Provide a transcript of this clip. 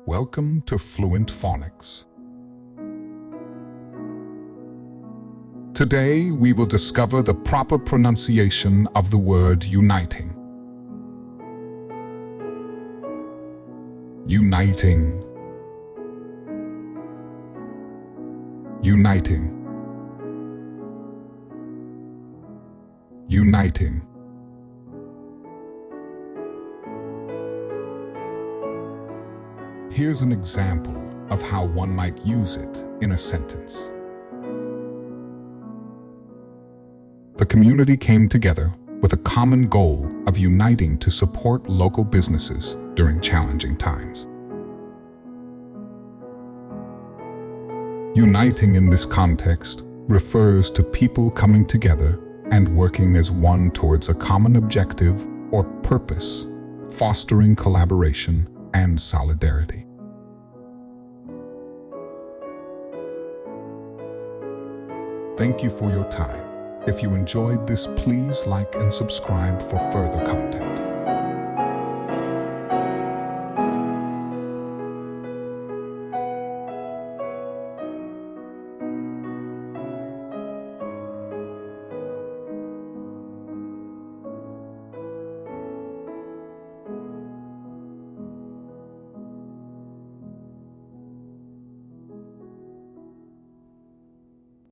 Welcome to Fluent Phonics. Today, we will discover the proper pronunciation of the word uniting. Uniting. Uniting. Uniting. Here's an example of how one might use it in a sentence. The community came together with a common goal of uniting to support local businesses during challenging times. Uniting in this context refers to people coming together and working as one towards a common objective or purpose, fostering collaboration and solidarity. Thank you for your time. If you enjoyed this, please like and subscribe for further content.